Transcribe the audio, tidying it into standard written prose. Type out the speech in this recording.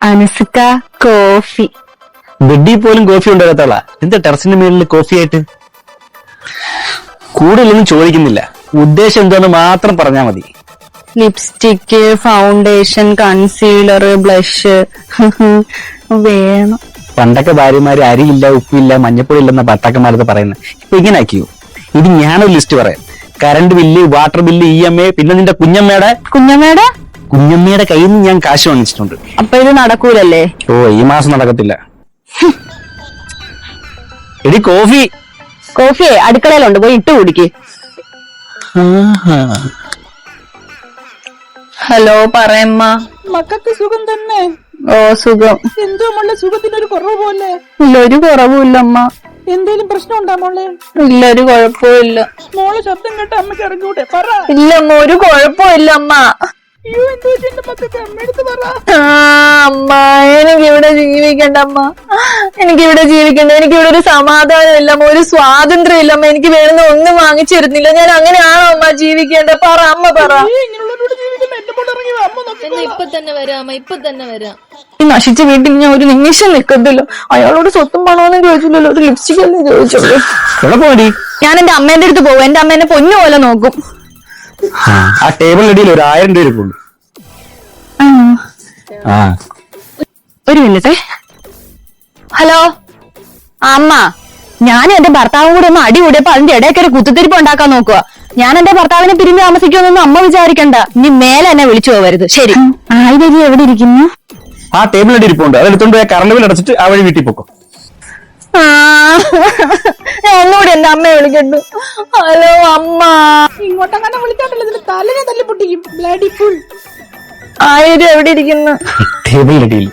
അനസുക്ക coffee. ബെഡിൽ പോലും coffee ഉണ്ടാകത്തോളാ. എന്താ ടെറസിന്റെ മേളിൽ കോഫി ആയിട്ട്? കൂടുതലൊന്നും ചോദിക്കുന്നില്ല, ഉദ്ദേശം എന്താന്ന് മാത്രം പറഞ്ഞാ മതി. ലിപ്സ്റ്റിക്ക്, ഫൗണ്ടേഷൻ, കൺസീലർ, ബ്ലഷ് വേണം. പണ്ടൊക്കെ ഭാര്യമാര് അരിയില്ല, ഉപ്പില്ല, മഞ്ഞപ്പൊടി ഇല്ലെന്ന ഭർത്താക്കന്മാരത് പറയുന്നത്. ഇപ്പൊ ഇങ്ങനെ ആക്കിയോ? ഇത് ഞാനൊരു ലിസ്റ്റ് പറയാം. Current bill, water bill, EMI, പിന്നെ നിന്റെ കുഞ്ഞമ്മയുടെ കയ്യിൽ നിന്ന് ഞാൻ കാശ് വാങ്ങിച്ചിട്ടുണ്ട്. അപ്പൊ ഇത് നടക്കൂലല്ലേ? ഓ, ഈ മാസം നടക്കത്തില്ല. എടി കോഫിയെ അടുക്കളയിലുണ്ട്, പോയി ഇട്ട് കുടിക്ക്. ഹലോ, പറയമ്മ. മക്കൾക്ക് സുഖം തന്നെ? ഓ, സുഖം. എന്തോ മോളെ, സുഖത്തിനൊരു കുറവ് പോലെ? ഇല്ല, ഒരു കുറവുമില്ല അമ്മ. എന്തേലും പ്രശ്നം ഉണ്ടാ മോളെ? ഇല്ല, ഒരു കുഴപ്പമില്ല. മോളെ ശബ്ദം കേട്ട അമ്മയ്ക്ക് അറിഞ്ഞൂടെ? പറ. ഇല്ല അമ്മ, ഒരു കുഴപ്പമില്ല അമ്മ. അയ്യോ, എന്തോ എന്റെ മക്കൾക്ക് അമ്മയെടുത്ത് പറ. അമ്മ, എനിക്കിവിടെ ജീവിക്കണ്ട അമ്മ, എനിക്കിവിടെ ജീവിക്കണ്ട. എനിക്കിവിടെ ഒരു സമാധാനം ഇല്ല അമ്മ, ഒരു സ്വാതന്ത്ര്യം ഇല്ല അമ്മ. എനിക്ക് വേണമെന്ന് ഒന്നും വാങ്ങിച്ചു തരുന്നില്ല. ഞാൻ അങ്ങനെയാണോ അമ്മ ജീവിക്കേണ്ടത്? പറ അമ്മ, പറ. ഇങ്ങനെയുള്ളവരോട് ജീവിക്കുന്ന എന്റെ പോലെ ഇറങ്ങി വാ, അമ്മ നോക്കിക്കോളാം. ഇപ്പൊ തന്നെ വരാം അമ്മ, ഇപ്പൊ തന്നെ വരാം. ഈ നശിച്ച വീട്ടിൽ ഞാൻ ഒരു നിമിഷം നിൽക്കത്തില്ല. അയാളോട് സ്വത്തും പണമൊന്നും ചോദിച്ചില്ലല്ലോ, ഒരു ലിപ്സ്റ്റിക് അല്ലേ ചോദിച്ചുള്ളൂ. ഞാൻ എന്റെ അമ്മേന്റെ അടുത്ത് പോകും. എന്റെ അമ്മ എന്നെ പൊന്നു പോലെ നോക്കും. ആ ടേബിളിനടിയിൽ ഒരു 1000 രൂപ ഇരിപ്പുള്ളൂ. ഒരു മിനിറ്റ്. ഹലോ അമ്മ, ഞാൻ എന്റെ ഭർത്താവും കൂടെ ഒന്ന് അടി കൂടിയപ്പോ അതിന്റെ ഇടയ്ക്കൊരു കുത്തിത്തിരിപ്പ് ഉണ്ടാക്കാൻ നോക്കുക. ഞാൻ എന്റെ ഭർത്താവിനെ പിരിഞ്ഞ് താമസിക്കുമെന്നൊന്നും അമ്മ വിചാരിക്കണ്ട. ഇനി മേലെ എന്നെ വിളിച്ചു പോവരുത്. ശരി. ആയിരം എവിടെ ഇരിക്കുന്നു? ആ ടേബിളിനടി ഇരിപ്പുണ്ട്, അതെടുത്തോണ്ട് കറണ്ട് ബിൽ അടച്ചിട്ട് ആ വഴി വീട്ടിൽ പോക്കോ. ഞാൻ ഒന്നുകൂടി എന്റെ അമ്മയെ വിളിക്കട്ടു. ഹലോ അമ്മ. ഇങ്ങോട്ടങ്ങനെ വിളിക്കാണ്ടല്ലോ, ഇതിന്റെ തലനെ തല്ലി പൊട്ടിക്കും. Bloody full. 1000 എവിടെ ഇരിക്കുന്നു? ടേബിളിനടിയിൽ.